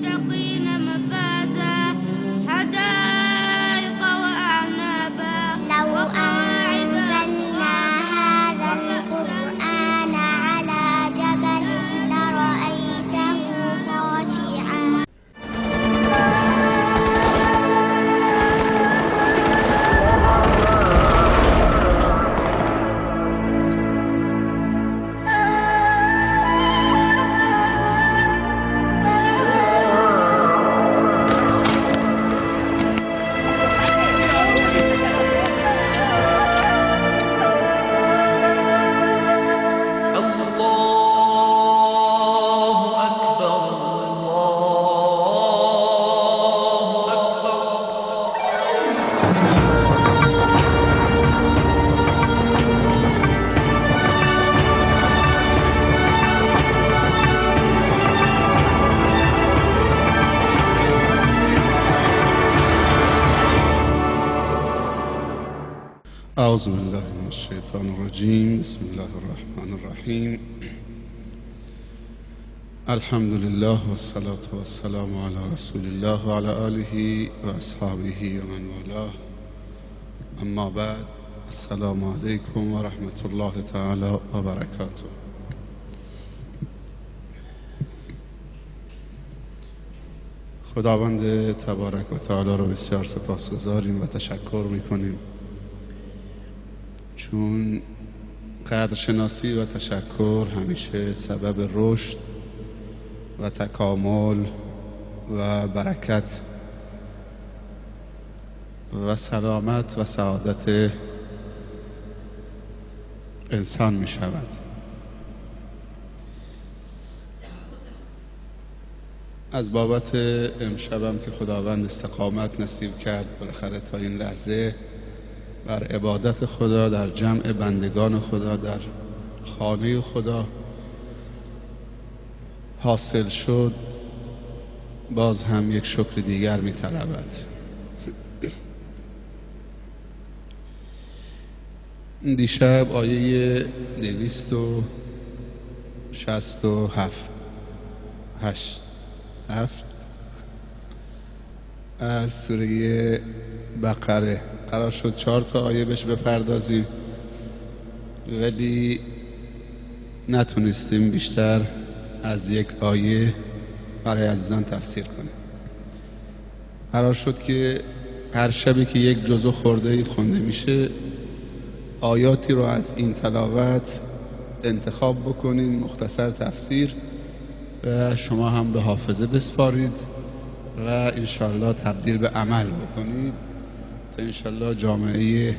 للمتقين مفازا حدائق وأعنابا وكواعب أنزلنا هذا القرآن على جبل لرأيته خاشعا أعوذ بالله من الشيطان الرجيم. بسم الله الرحمن الرحيم. الحمد لله والصلاة والسلام على رسول الله وعلى آله وأصحابه ومن والاه. أما بعد، السلام عليكم ورحمة الله تعالى وبركاته. خداوند تبارک و تعالی رو بسیار سپاسگزاریم و تشکر میکنیم، چون قدرشناسی و تشکر همیشه سبب رشد و تکامل و برکت و سلامت و سعادت انسان می شود. از بابت امشبم که خداوند استقامت نصیب کرد بالاخره تا این لحظه بر عبادت خدا در جمع بندگان خدا در خانه خدا حاصل شد، باز هم یک شکر دیگر می طلبد. دیشب آیه 267 از سوره بقره قرار شد 4 تا آیه بهش بپردازیم، ولی نتونستیم بیشتر از یک آیه برای عزیزان تفسیر کنیم. قرار شد که هر شبی که یک جزء خرده‌ای خونده میشه، آیاتی رو از این تلاوت انتخاب بکنین، مختصر تفسیر، و شما هم به حافظه بسپارید و انشاءالله تبدیل به عمل بکنید تا انشاءالله جامعه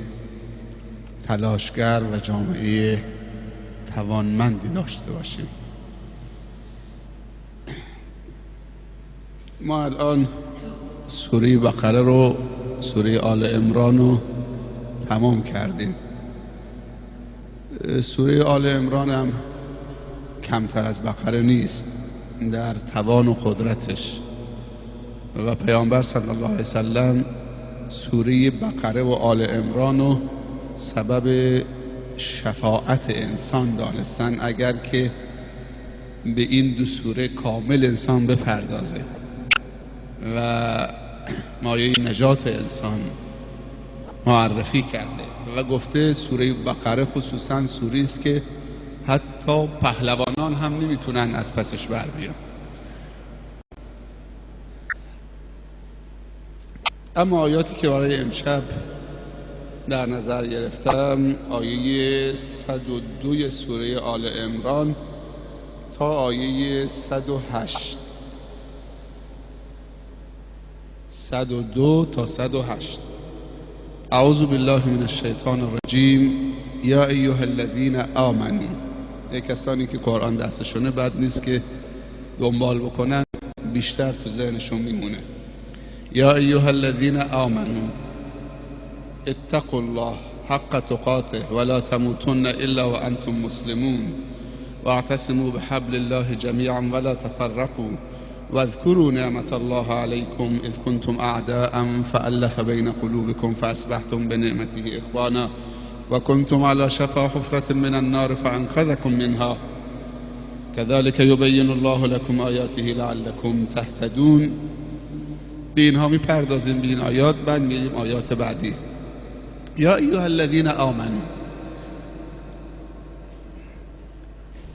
تلاشگر و جامعه توانمندی داشته باشیم. ما الان سوره بقره رو، سوره آل عمران رو تمام کردیم. سوره آل عمران هم کمتر از بقره نیست در توان و قدرتش، و پیامبر صلی الله علیه وسلم سوره بقره و آل عمران رو سبب شفاعت انسان دانستن اگر که به این دو سوره کامل انسان بپردازه و مایه نجات انسان معرفی کرده و گفته سوره بقره خصوصا سوره است که حتی پهلوانان هم نمیتونن از پسش بر بیان. اما آیاتی که برای امشب در نظر گرفتم آیه 102 سوره آل عمران تا آیه 108، 102 تا 108. اعوذ بالله من الشیطان الرجیم. یا ایها الذین آمنوا، کسانی که قرآن دستشونه بد نیست که دنبال بکنن، بیشتر تو ذهنشون میمونه. یا ایها الذین آمنوا اتقوا الله حق تقاته ولا تموتن الا وانتم مسلمون واعتصموا بحبل الله جميعا ولا تفرقوا واذكروا نعمة الله عليكم إذ كنتم أعداء فألف بين قلوبكم فأصبحتم بنعمته إخوانا وكنتم على شفا حفرة من النار فأنقذكم منها كذلك يبين الله لكم آیاته لعلكم تهتدون. به اینها میپردازیم، به این آیات، بعد میریم آیات بعدی. یا ایها الذین آمنوا،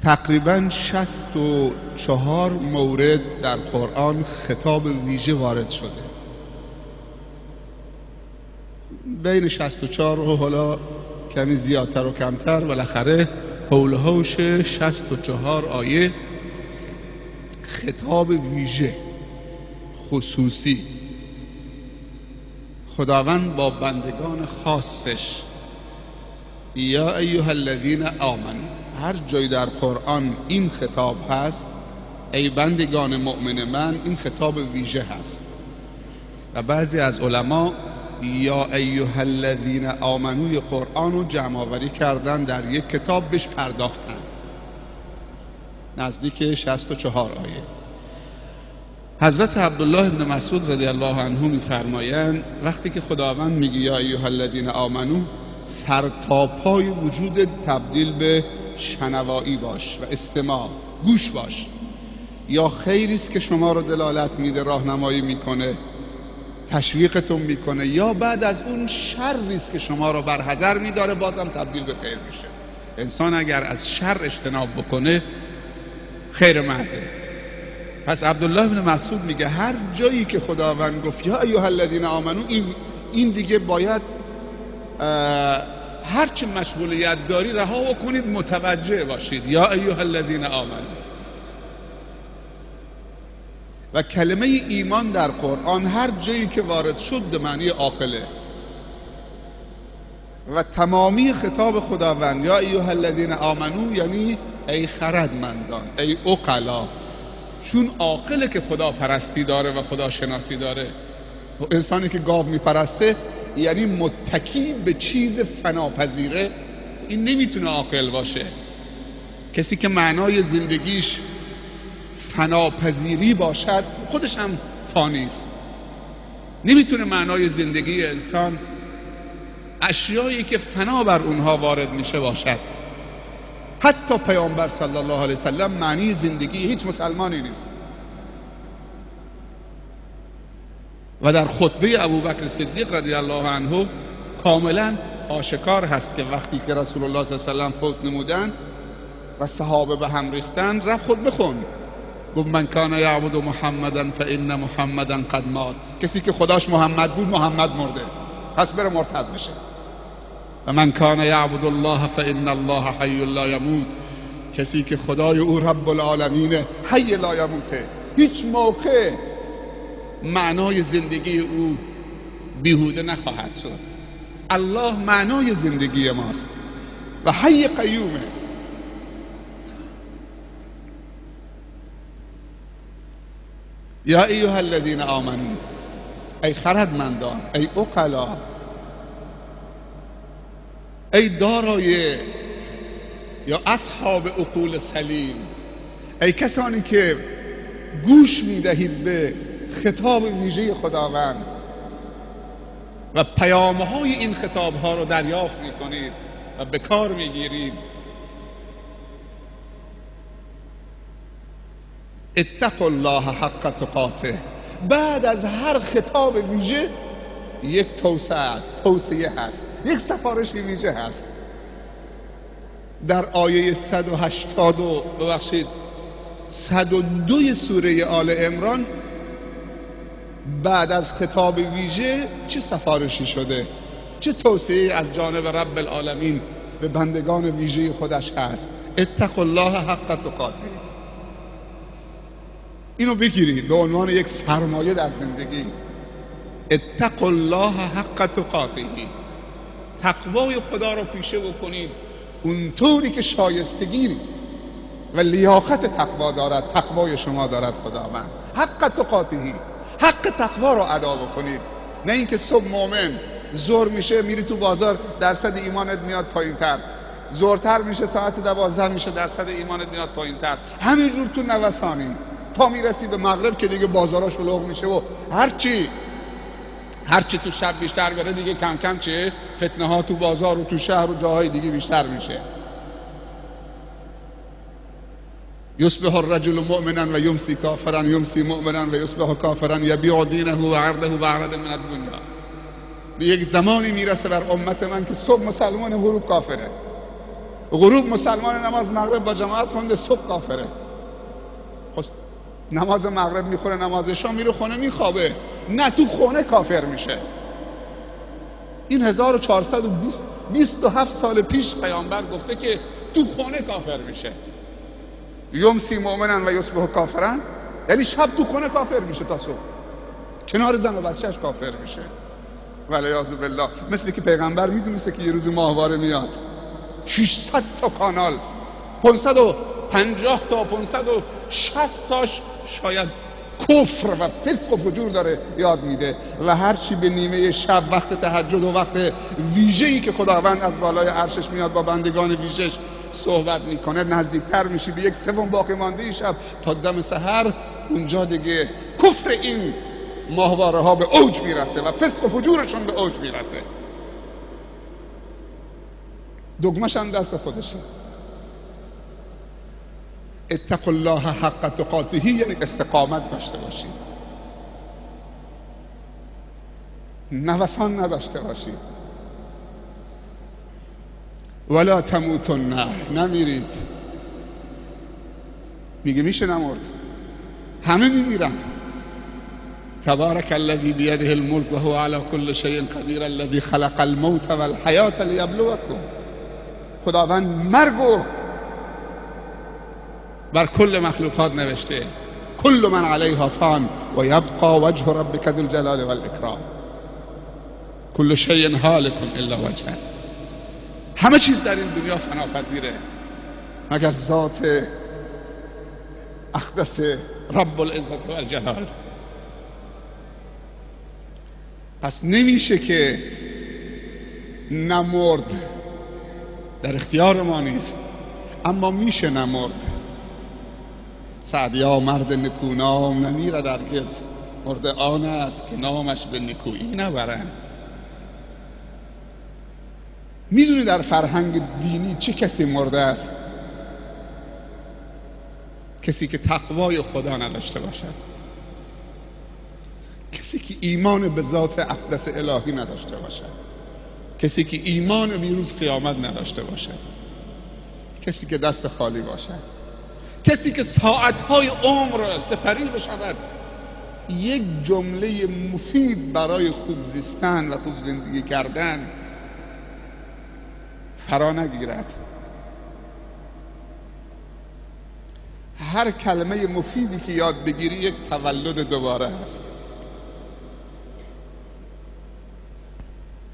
تقریبا 64 مورد در قرآن خطاب ویژه وارد شده. بین 64 و حالا کمی زیادتر و کمتر، بالاخره حول و حوش 64 آیه خطاب ویژه خصوصی خداوند با بندگان خاصش. یا ایها الذین آمنوا، هر جای در قرآن این خطاب هست، ای بندگان مؤمن من، این خطاب ویژه هست. و بعضی از علما یا ایها الذین آمنوی قرآن رو جمع آوری کردن، در یک کتاب بهش پرداختن، نزدیک 64 آیه. حضرت عبدالله ابن مسعود رضی الله عنه میفرمایند وقتی که خداوند میگه یا ایها الذین آمنو، سر تا پای وجود تبدیل به شنوایی باش و استماع، گوش باش. یا خیری است که شما رو دلالت میده، راهنمایی میکنه، تشویقتون میکنه، یا بعد از اون شری است که شما رو بر حذر میداره، بازم تبدیل به خیر میشه. انسان اگر از شر اجتناب بکنه خیر محضه. پس عبدالله بن مسعود میگه هر جایی که خداوند گفت یا ایها الذین آمنو، این دیگه باید هرچی مشغولیت داری رها کنید، متوجه باشید یا ایها الذین آمنو. و کلمه ایمان در قرآن هر جایی که وارد شد به معنی عاقله. و تمامی خطاب خداوند یا ایها الذین آمنو یعنی ای خردمندان، ای عقلا. چون عاقله که خدا پرستی داره و خدا شناسی داره. انسانی که گاو میپرسته یعنی متکی به چیز فناپذیره، این نمیتونه عاقل باشه. کسی که معنای زندگیش فناپذیری باشد، خودش هم فانی است. نمیتونه معنای زندگی انسان اشیایی که فنا بر اونها وارد میشه باشد. حتی پیامبر صلی الله علیه وسلم معنی زندگی هیچ مسلمانی نیست. و در خطبه ابوبکر صدیق رضی الله عنه کاملا آشکار هست که وقتی که رسول الله صلی الله علیه وسلم فوت نمودن و صحابه به هم ریختن، رفت خطبه خوند، گفت من کان یعبد محمدا فان محمدا قد مات. کسی که خداش محمد بود، محمد مرده، پس بره مرتد بشه. و من کان یعبد الله فان الله حی لا یموت. کسی که خدای او رب العالمین حی لا یموته، هیچ موقع معنای زندگی او بیهوده نخواهد شد. الله معنای زندگی ماست و حی قیومه. یا ایها الذین آمنو، ای خردمندان، ای عقلا، ای دارای یا اصحاب عقول سلیم، ای کسانی که گوش میدهید به خطاب ویژه خداوند و پیامهای این خطابها رو دریافت میکنید و به کار میگیرید. اتقوا الله حق تقاته. بعد از هر خطاب ویژه یک توصیه هست، یک سفارش ویژه هست. در آیه 102 سوره آل عمران بعد از خطاب ویژه چه سفارشی شده، چه توصیه از جانب رب العالمین به بندگان ویژه خودش هست؟ اتقوا الله حق تقاته. اینو بگیرید به عنوان یک سرمایه در زندگی. اتقوا الله حق تقاته. تقوای خدا رو پیشه بکنید اونطوری که شایستگی و لیاقت تقوا دارد، تقوای شما دارد خداوند. حق تقاته، حق تقوا رو ادا بکنید. نه اینکه صبح مومن ظهر میشه میری تو بازار، درصد ایمانت میاد پایین‌تر، ظهرتر میشه ساعت 12 میشه درصد ایمانت میاد پایین‌تر، همینجور تو نوسانی تا میرسی به مغرب که دیگه بازارا شلوغ میشه و هرچی تو شب بیشتر بره دیگه کم کم چه فتنه ها تو بازار و تو شهر و جاهای دیگه بیشتر میشه. یصبح الرجل مؤمنا و یمسی کافرا یمسی مؤمنا و یصبح کافرا یبیع دینه و عرضه بعرض من الدنیا. به یک زمانی میرسه بر امت من که صبح مسلمان غروب کافره، غروب مسلمان نماز مغرب با جماعت خونده، صبح کافره. خب نماز مغرب میخوره، نماز شام میره خونه میخوابه، نه تو خونه کافر میشه. این 1427 سال پیش پیامبر گفته که تو خونه کافر میشه. یمسی مؤمنا و یصبح کافرا، یعنی شب تو خونه کافر میشه تا صبح، کنار زن و بچهش کافر میشه. والعیاذ بالله. مثل که پیغمبر میدونسته که یه روز ماهواره میاد، 600 تا کانال، 550 تا 560 تاش شاید کفر و فسق و فجور داره یاد میده و هرچی به نیمه شب وقت تهجد و وقت ویژه‌ای که خداوند از بالای عرشش میاد با بندگان ویژه‌اش صحبت میکنه نزدیکتر میشی به 1/3 باقی مانده شب تا دم سحر. اونجا دیگه کفر این ماهواره ها به اوج میرسه و فسق و فجورشون به اوج میرسه. دگمش هم دست خودشه. اتقوا الله حق تقاته، یعنی استقامت داشته باشید، نوسان نداشته باشید. ولا تموتن، نمیرید. میشه نمرد، همه میمیرن. تبارک الذی بیده الملک و هو علی کل شیء قدیر الذی خلق الموت والحیاة لیبلوکم. خداوند مرگو بر کل مخلوقات نوشته. کل من علیها فان و یبقى وجه ربک ذو الجلال والاکرام. کل شیء هالک الا وجهه. همه چیز در این دنیا فناپذیره مگر ذات اقدس رب العزت والجلال. پس نمیشه که نمرد، در اختیار ما نیست، اما میشه نمرد. سعدیا مرد نکونام نمیرد هرگز، مرد آن است که نامش به نکویی نبرند. میدونی در فرهنگ دینی چه کسی مرده است؟ کسی که تقوای خدا نداشته باشد، کسی که ایمان به ذات اقدس الهی نداشته باشد، کسی که ایمان به روز قیامت نداشته باشد، کسی که دست خالی باشد، کسی که ساعتهای عمر سپری بشود یک جمله مفید برای خوب زیستن و خوب زندگی کردن فرا نگیرد. هر کلمه مفیدی که یاد بگیری یک تولد دوباره است.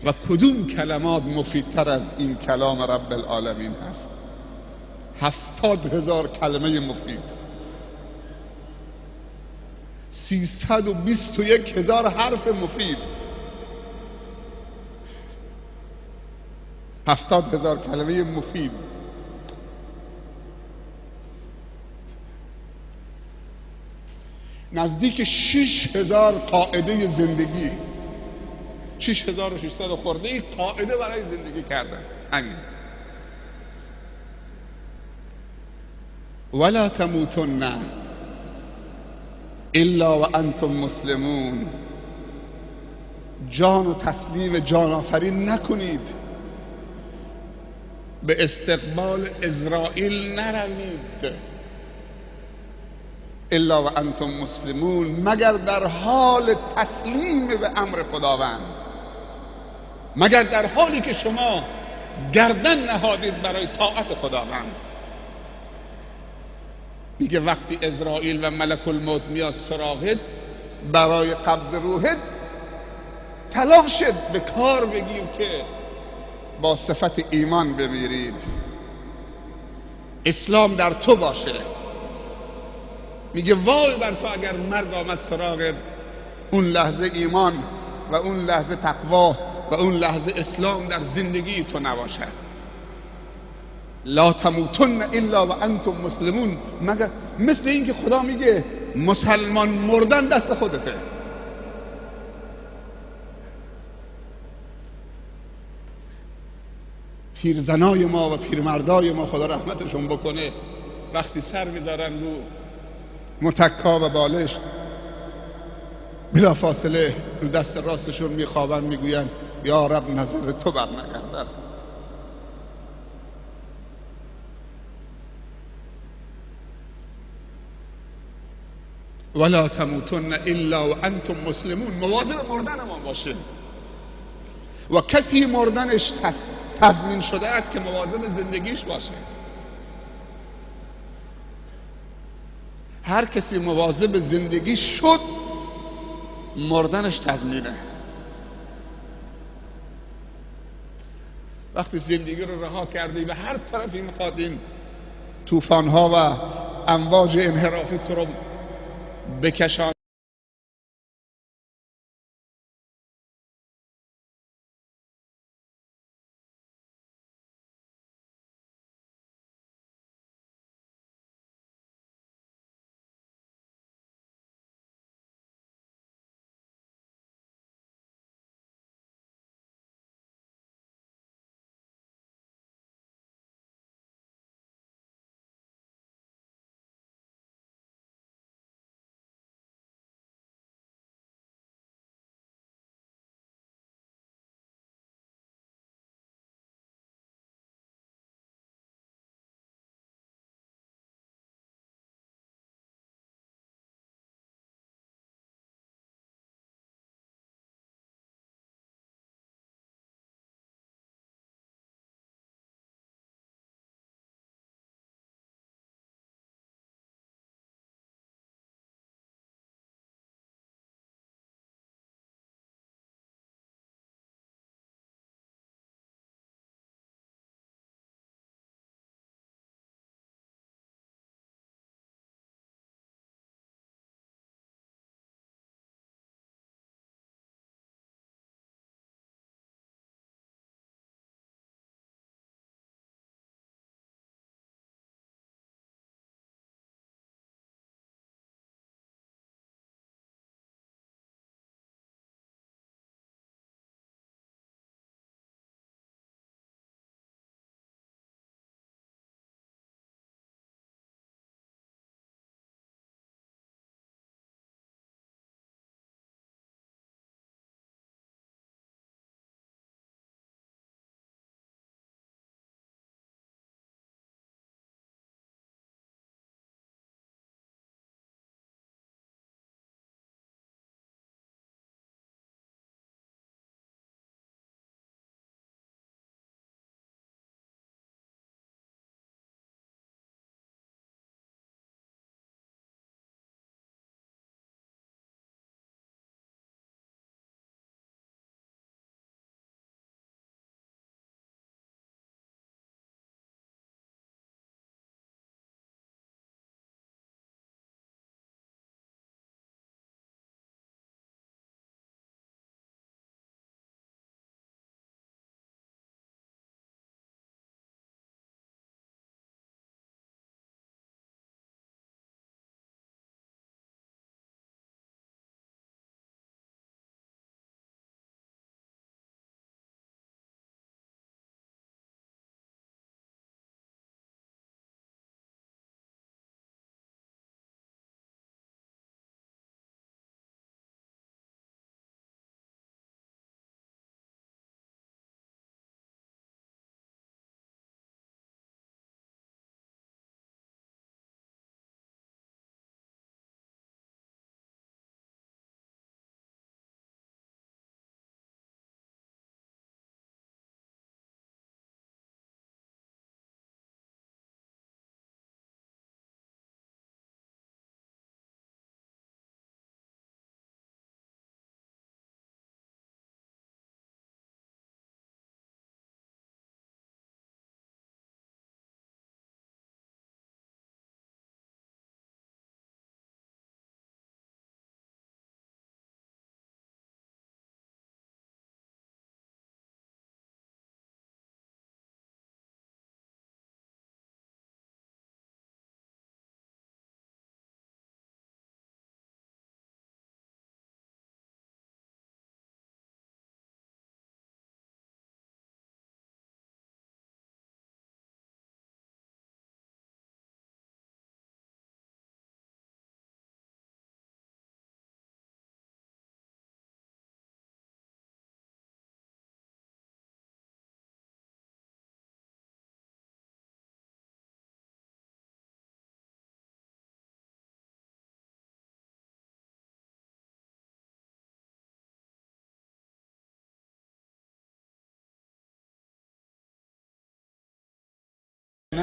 و کدوم کلمات مفیدتر از این کلام رب العالمین هست؟ 70,000 کلمه مفید، 321,000 حرف مفید، 70,000 کلمه مفید. نزدیک 6,000 قاعده زندگی، 6,600 خورده قاعده برای زندگی کردن. همین. ولا تموتن الا و انتم مسلمون. جان و تسلیم جان آفرین نکنید، به استقبال اسرائیل نروید. الا و انتم مسلمون، مگر در حال تسلیم به امر خداوند، مگر در حالی که شما گردن نهادید برای طاعت خداوند. میگه وقتی اسرائیل و ملک الموت میاد سراغت برای قبض روحت، تلاشت به کار بگیر که با صفت ایمان بمیرید، اسلام در تو باشه. میگه وای بر تو اگر مرگ آمد سراغت، اون لحظه ایمان و اون لحظه تقوا و اون لحظه اسلام در زندگی تو نباشد. لا تموتن الا و انتم مسلمون. مگر مثل این که خدا میگه مسلمان مردن دست خودته. پیرزنای ما و پیرمردای ما خدا رحمتشون بکنه وقتی سر میذارن رو متکا و بالش، بلا فاصله رو دست راستشون میخوابن، میگوین یا رب نظر تو بر نگردد. ولا تموتن الا و انتم مسلمون. مواظب مردنمان باشه و کسی مردنش تضمین شده است که مواظب زندگیش باشه. هر کسی مواظب زندگی شد مردنش تضمینه. وقتی زندگی رو رها کردی به هر طرفی میخواد این طوفان‌ها و امواج انحرافی تو رو بکشان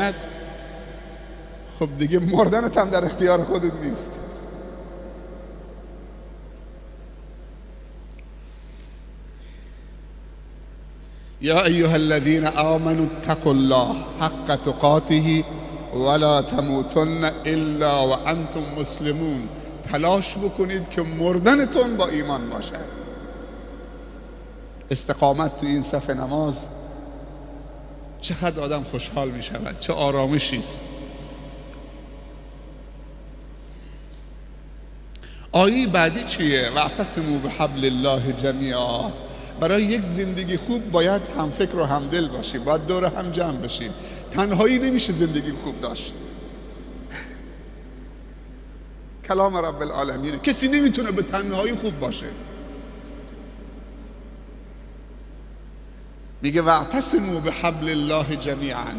اومد، خب دیگه مردنت هم در اختیار خودت نیست. یا ایها الذین آمنوا اتقوا الله حق تقاته ولا تموتن الا وانتم مسلمون. تلاش بکنید که مردنتون با ایمان باشه. استقامت تو این صف نماز چقدر آدم خوشحال می شود، چه آرامشی است. آیه بعدی چیه؟ واعتصموا بحبل الله جمیعا. برای یک زندگی خوب باید هم فکر و هم دل باشیم، باید دور هم جمع بشیم. تنهایی نمیشه زندگی خوب داشت. کلام رب العالمینه، کسی نمیتونه به تنهایی خوب باشه. میگه واعتصموا بحبل الله جمیعا.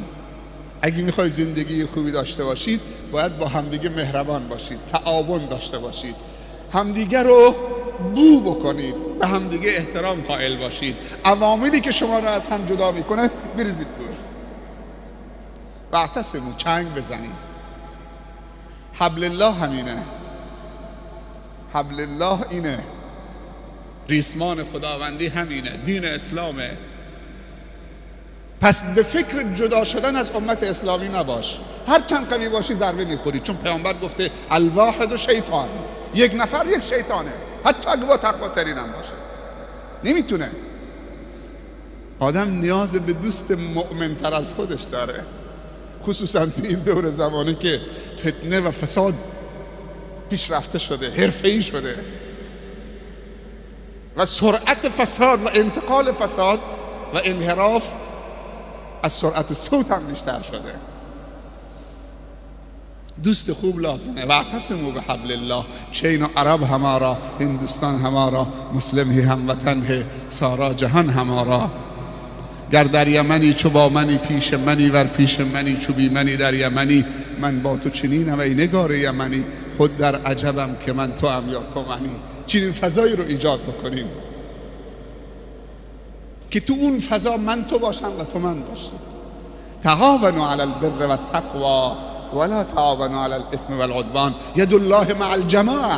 اگه میخوای زندگی خوبی داشته باشید باید با همدیگه مهربان باشید، تعاون داشته باشید، همدیگه رو بو بکنید، به همدیگه احترام قائل باشید. عواملی که شما رو از هم جدا میکنه بریزید دور. واعتصموا، چنگ بزنید. حبل الله همینه، حبل الله اینه، ریسمان خداوندی همینه، دین اسلامه. پس به فکر جدا شدن از امت اسلامی نباش. هر چند قوی باشی ضربه میخوری، چون پیامبر گفته الواحد شیطان، یک نفر یک شیطانه، حتی اگه با تقوا ترین هم باشه. نمیتونه. آدم نیاز به دوست مؤمن تر از خودش داره، خصوصا تو این دور زمانی که فتنه و فساد پیشرفته شده، حرفه‌ای شده و سرعت فساد و انتقال فساد و انحراف از سرعت صوت هم بیشتر شده. دوست خوب لازمه. واعتصموا بحبل الله. چین و عرب ہمارا، ہندوستان ہمارا، مسلم ہی هموطن ہے، سارا جهان ہمارا. گر در یمنی چو با منی پیش منی، ور پیش منی چو بی منی در یمنی. من با تو چنینم ای نگار یمنی، خود در عجبم که من تو ام یا تو منی. چنین فضایی رو ایجاد بکنیم که تو اون فضا من تو باشم و تو من باشم. تعاونوا علی البر و التقوی ولا تعاونوا علی الاثم والعدوان. ید الله مع الجماعه.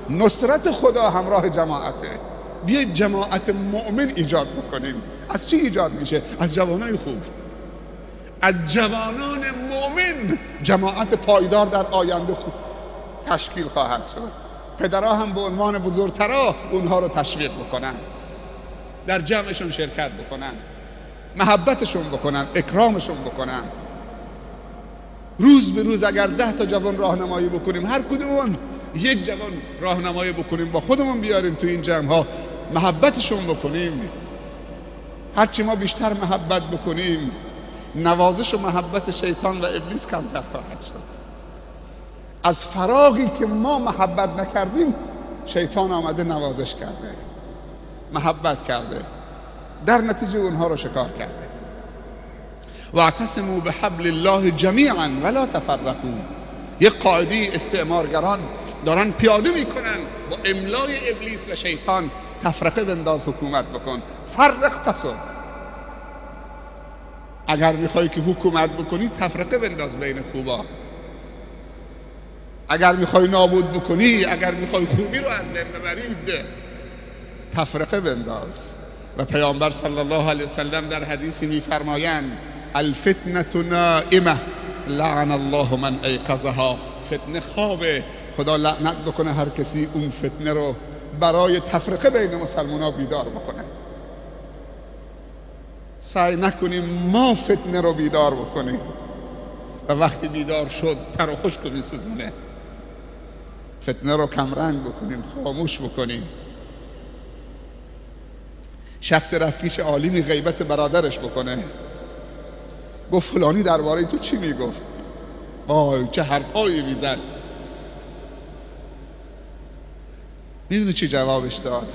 نصرت خدا همراه جماعته. بیاید جماعت مؤمن ایجاد بکنیم. از چی ایجاد میشه؟ از جوانای خوب، از جوانان مؤمن. جماعت پایدار در آینده خوب تشکیل خواهد شد. پدرها هم به عنوان بزرگترها اونها رو تشویق بکنن، در جمعشون شرکت بکنن، محبتشون بکنن، اکرامشون بکنن. روز به روز اگر 10 تا جوان راهنمایی بکنیم، هر کدومون یک جوان راهنمایی بکنیم، با خودمون بیاریم تو این جمع ها، محبتشون بکنیم. هرچی ما بیشتر محبت بکنیم، نوازش و محبت شیطان و ابلیس کمتر خواهد شد. از فراغی که ما محبت نکردیم، شیطان آمده نوازش کرده، محبت کرده، در نتیجه اونها رو شکار کرده. واعتصموا بحبل الله جمیعا ولا تفرقوا. یک قاعده استعمارگران دارن پیاده میکنن با املای ابلیس و شیطان: تفرقه بنداز، حکومت بکن، فرق تسد. اگر میخوای که حکومت بکنی، تفرقه بنداز بین خوبا. اگر میخوای نابود بکنی، اگر میخوای خوبی رو از بین ببری، تفرقه بنداز. و پیامبر صلی الله علیه وسلم در حدیثی میفرمایند: الفتنه نائمه لعن الله من ایقظها. فتنه خوابه، خدا لعنت بکنه هر کسی اون فتنه رو برای تفرقه بین مسلمان‌ها بیدار بکنه. سعی نکنیم ما فتنه رو بیدار بکنیم و وقتی بیدار شد تر و خشک رو میسوزونه. فتنه رو کمرنگ بکنیم، خاموش بکنیم. شخص رفت پیش عالمی غیبت برادرش بکنه، گفت فلانی درباره تو چی میگفت؟ وای چه حرفایی میزد. میدونی چی جوابش داد؟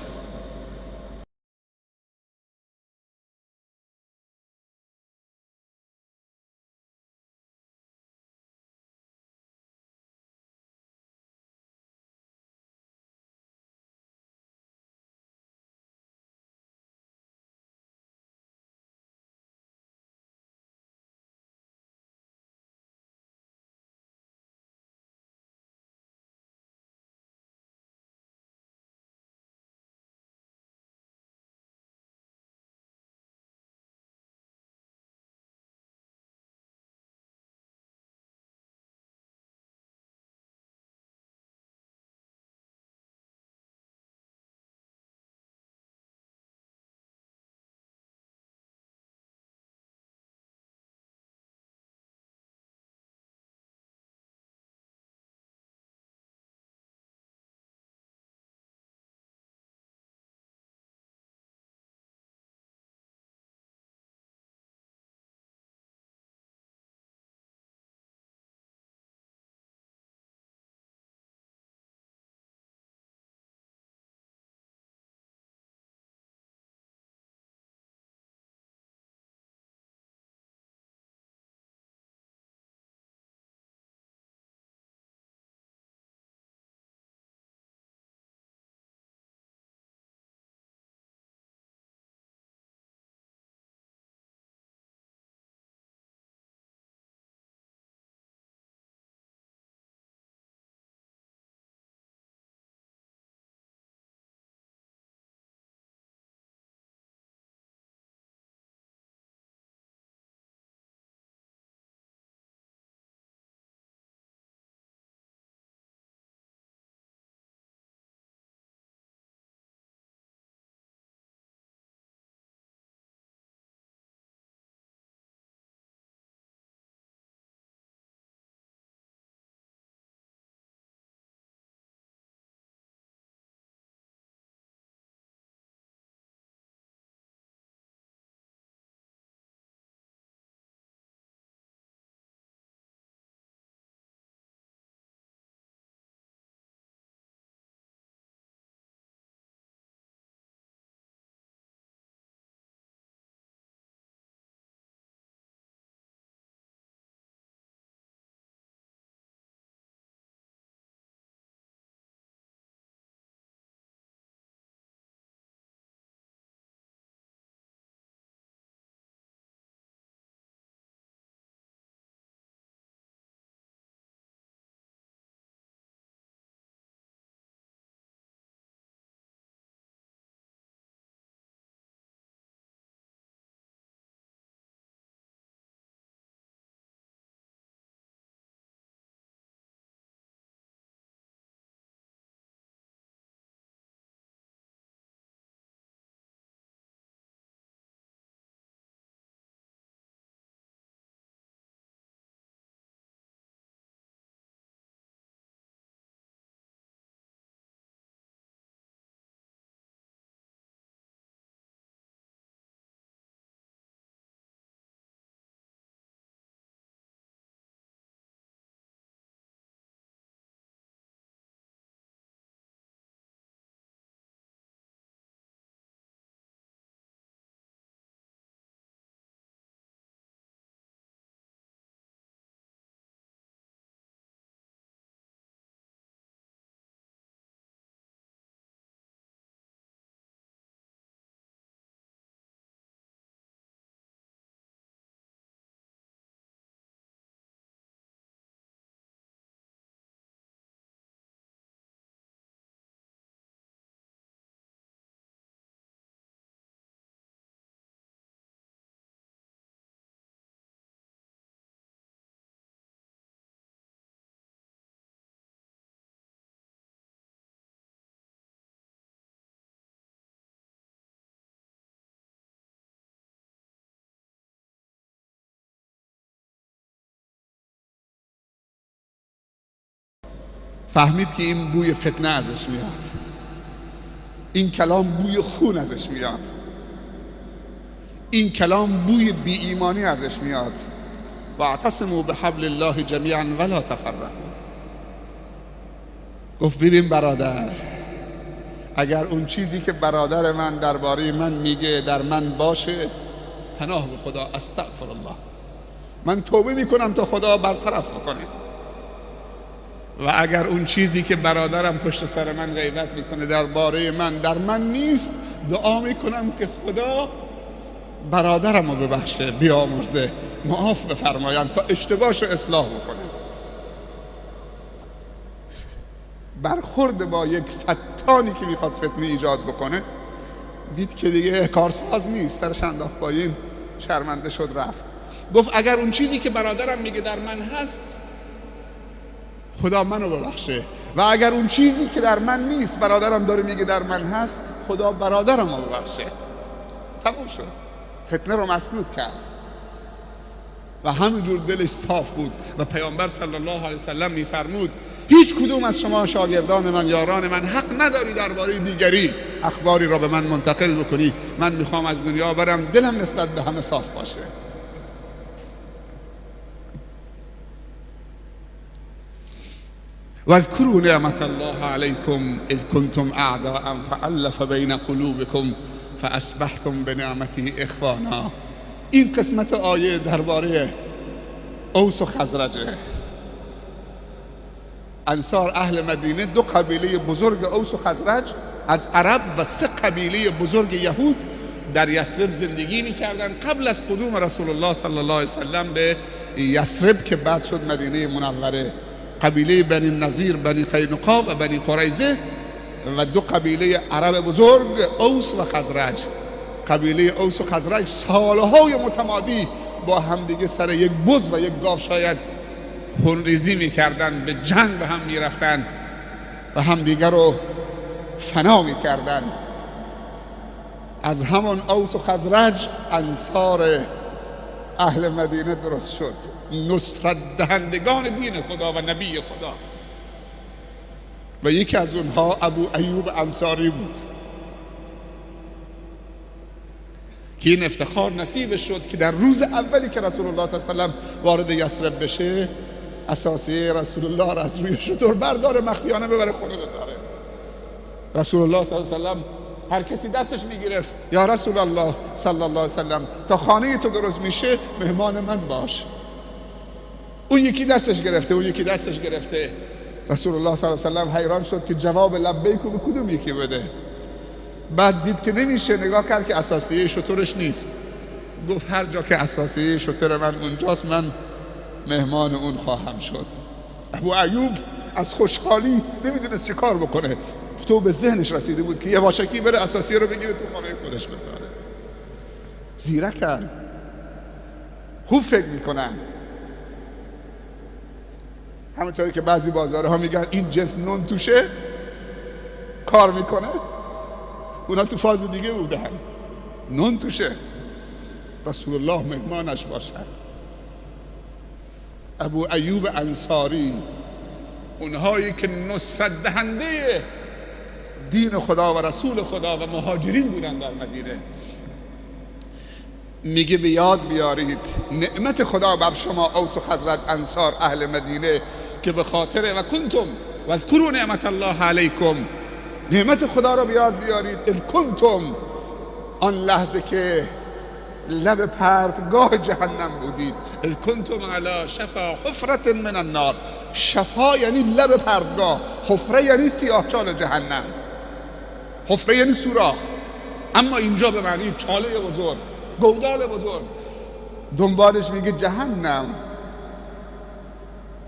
فهمید که این بوی فتنه ازش میاد، این کلام بوی خون ازش میاد، این کلام بوی بی ایمانی ازش میاد. واعتصموا بحبل الله جمیعا ولا تفرقوا. گفت ببین برادر، اگر اون چیزی که برادر من درباره من میگه در من باشه، پناه به خدا، استغفر الله، من توبه میکنم تا خدا برطرف بکنه. و اگر اون چیزی که برادرم پشت سر من غیبت میکنه درباره من در من نیست، دعا میکنم که خدا برادرم رو ببخشه، بیامرزه، معاف بفرمایم تا اشتباهش رو اصلاح بکنه. برخورد با یک فتانی که میخواد فتنه ایجاد بکنه، دید که دیگه کارساز نیست، سرش انداخت پایین، شرمنده شد رفت. گفت اگر اون چیزی که برادرم میگه در من هست، خدا منو ببخشه، و اگر اون چیزی که در من نیست، برادرم داره میگه در من هست، خدا برادرم رو ببخشه. تموم شد، فتنه رو مسدود کرد و همینجور دلش صاف بود. و پیامبر صلی الله علیه وسلم میفرمود هیچ کدوم از شما شاگردان من، یاران من، حق نداری درباره دیگری اخباری را به من منتقل بکنی. من میخوام از دنیا برم، دلم نسبت به همه صاف باشه. واذکروا نعمت الله علیکم اذ کنتم اعداء فالف بین قلوبکم فاصبحتم بنعمته اخوانا. این قسمت آیه درباره اوس و خزرجه. انصار اهل مدینه، دو قبیله بزرگ اوس و خزرج از عرب و سه قبیله بزرگ یهود در یثرب زندگی می‌کردند قبل از قدوم رسول الله صلی الله علیه وسلم به یثرب که بعد شد مدینه منوره. قبیله بنی نظیر، بنی قینقاع و بنی قریظه، و دو قبیله عرب بزرگ اوس و خزرج. قبیله اوس و خزرج سالهای متمادی با همدیگه سر یک بز و یک گاو شاید خونریزی میکردن، به جنگ به هم میرفتن و همدیگه رو فنا میکردن. از همون اوس و خزرج انصار اهل مدینه درست شد، نصرت دهندگان دین خدا و نبی خدا. و یکی از اونها ابو ایوب انصاری بود که این افتخار نصیبش شد که در روز اولی که رسول الله صلی الله علیه وسلم وارد یثرب بشه، اساسیه رسول الله را از روی شتر برداره، مخفیانه ببره خونه بذاره. رسول الله صلی الله علیه وسلم هر کسی دستش میگرفت، یا رسول الله صلی الله علیه وسلم تا خانه تو درست میشه مهمان من باش. اون یکی دستش گرفته، اون یکی دستش گرفته. رسول الله صلی الله علیه وسلم حیران شد که جواب لبیک رو به کدوم یکی بده. بعد دید که نمیشه، نگاه کرد که اساسیه شترش نیست. گفت هر جا که اساسیه شتر من اونجاست، من مهمان اون خواهم شد. ابو ایوب از خوشحالی نمیدونست چه کار بکنه. تو به ذهنش رسیده بود که یه واشکی بره اساسیه رو بگیره تو خانه خودش بذاره. زیرکن، خوب فکر میکنن. همونطوری که بعضی بازارها میگن این جنس نون توشه کار میکنه، اونا تو فاز دیگه بودن، نون توشه، رسول الله مهمانش باشد. ابو ایوب انصاری، اونهایی که نصرت دهنده دین خدا و رسول خدا و مهاجرین بودن در مدینه، میگه به یاد بیارید نعمت خدا بر شما اوس و خزرج انصار اهل مدینه که به خاطر و کنتم و اذکروا نعمت الله علیکم، نعمت خدا رو به یاد بیارید. اذ کنتم، آن لحظه که لب پرتگاه جهنم بودید. اذ کنتم علی شفا حفرة من النار. شفا یعنی لب پرتگاه، حفره یعنی سیاهچال جهنم، حفره یعنی سوراخ، اما اینجا به معنی چاله بزرگ، گودال بزرگ. دنبالش میگه جهنم،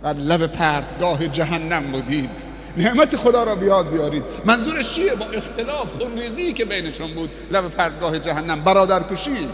و لب پرتگاه جهنم بودید. نعمت خدا را بیاد بیارید. منظورش چیه؟ با اختلاف خونریزی که بینشون بود، لب پرتگاه جهنم، برادرکشی.